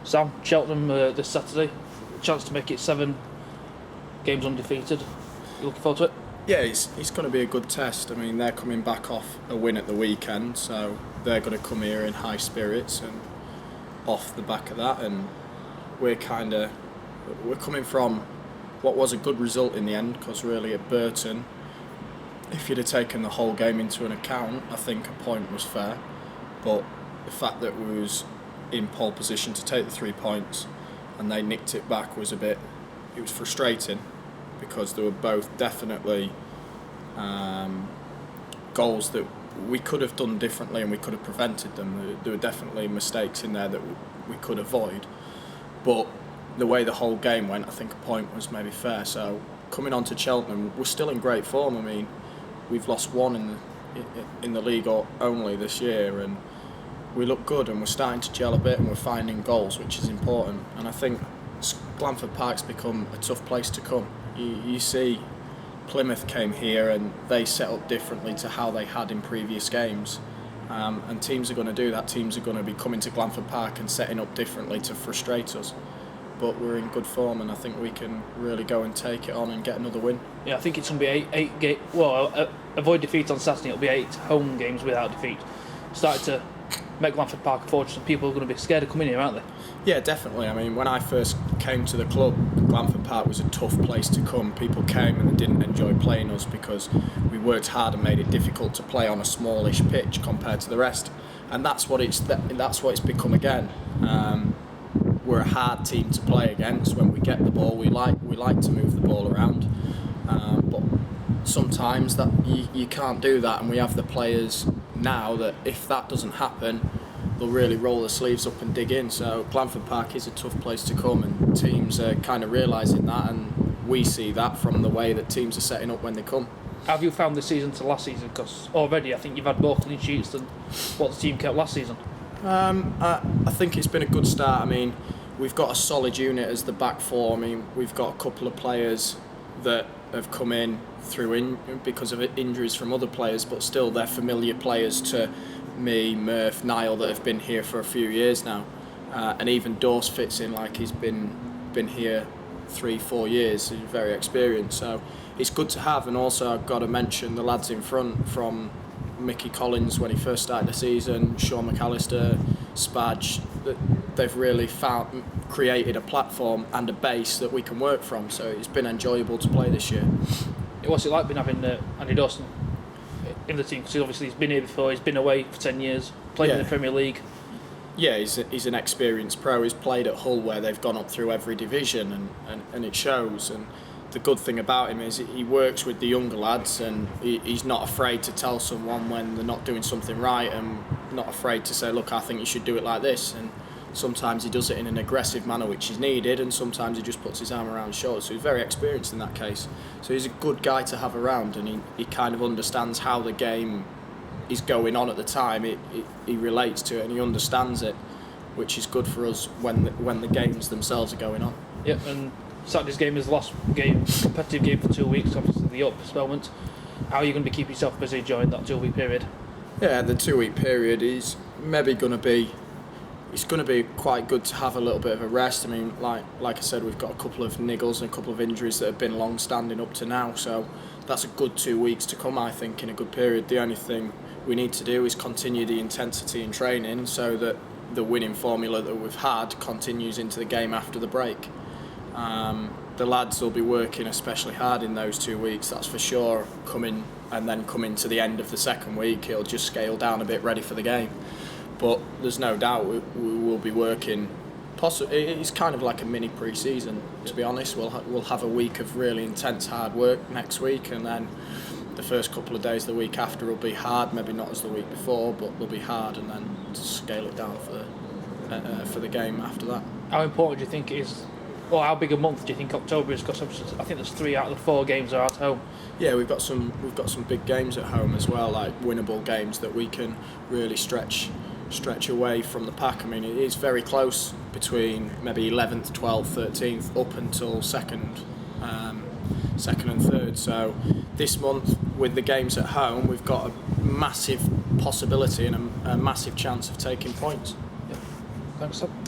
Sam, Cheltenham this Saturday, chance to make it 7 games undefeated. You looking forward to it? Yeah, it's going to be a good test. I mean, they're coming back off a win at the weekend, so they're going to come here in high spirits and off the back of that. And we're coming from what was a good result in the end, because really at Burton, if you'd have taken the whole game into an account, I think a point was fair. But the fact that we was in pole position to take the 3 points and they nicked it back it was frustrating, because there were both definitely goals that we could have done differently and we could have prevented them. There were definitely mistakes in there that we could avoid. But the way the whole game went, I think a point was maybe fair. So coming on to Cheltenham, we're still in great form. I mean, we've lost one in the league only this year, and we look good and we're starting to gel a bit and we're finding goals, which is important. And I think Scunthorpe Park's become a tough place to come. You see, Plymouth came here and they set up differently to how they had in previous games. And teams are going to do that. Teams are going to be coming to Scunthorpe Park and setting up differently to frustrate us. But we're in good form, and I think we can really go and take it on and get another win. Yeah, I think it's going to be eight games. Well, avoid defeat on Saturday. It'll be 8 home games without defeat. Started to make Scunthorpe Park a fortress, and people are going to be scared of coming here, aren't they? Yeah, definitely. I mean, when I first came to the club, Scunthorpe Park was a tough place to come. People came and they didn't enjoy playing us because we worked hard and made it difficult to play on a smallish pitch compared to the rest. And that's what it's become again. We're a hard team to play against. When we get the ball, we like to move the ball around. But sometimes that you can't do that, and we have the players now that if that doesn't happen, they'll really roll their sleeves up and dig in. So Scunthorpe Park is a tough place to come, and teams are kind of realising that, and we see that from the way that teams are setting up when they come. How have you found this season to last season? Because already I think you've had more clean sheets than what the team kept last season. I think it's been a good start. I mean, we've got a solid unit as the back four. I mean, we've got a couple of players that have come in because of injuries from other players, but still they're familiar players to me, Murph, Niall, that have been here for a few years now. And even Dorse fits in like he's been here 3-4 years. He's very experienced, so it's good to have. And also I've got to mention the lads in front, from Mickey Collins when he first started the season, Sean McAllister, Spadge, that they've really created a platform and a base that we can work from. So it's been enjoyable to play this year. What's it like having Andy Dawson in the team? Because obviously he's been here before, he's been away for 10 years, played in the Premier League. Yeah, he's an experienced pro. He's played at Hull, where they've gone up through every division, and it shows. And the good thing about him is he works with the younger lads, and he's not afraid to tell someone when they're not doing something right, and not afraid to say, look, I think you should do it like this. And sometimes he does it in an aggressive manner, which is needed, and sometimes he just puts his arm around his shoulders. So he's very experienced in that case. So he's a good guy to have around, and he kind of understands how the game is going on at the time. He relates to it and he understands it, which is good for us when the games themselves are going on. Yeah, and Saturday's game is the last competitive game for 2 weeks, obviously the postponement. How are you going to be keeping yourself busy during that 2-week period? Yeah, the 2-week period is maybe going to be. It's going to be quite good to have a little bit of a rest. I mean, like I said, we've got a couple of niggles and a couple of injuries that have been long-standing up to now. So that's a good 2 weeks to come, I think, in a good period. The only thing we need to do is continue the intensity in training so that the winning formula that we've had continues into the game after the break. The lads will be working especially hard in those 2 weeks, that's for sure. Coming to the end of the second week, he'll just scale down a bit, ready for the game. But there's no doubt we will be working. It's kind of like a mini pre-season, to be honest. We'll have a week of really intense hard work next week, and then the first couple of days the week after will be hard, maybe not as the week before, but they'll be hard, and then scale it down for the game after that. How important do you think it is, or how big a month do you think October is? Because I think there's 3 out of the 4 games are at home. Yeah, we've got some big games at home as well, like winnable games that we can really stretch away from the pack. I mean, it is very close between maybe 11th, 12th, 13th up until second and third. So this month, with the games at home, we've got a massive possibility and a massive chance of taking points. Yeah. Thanks, Sam.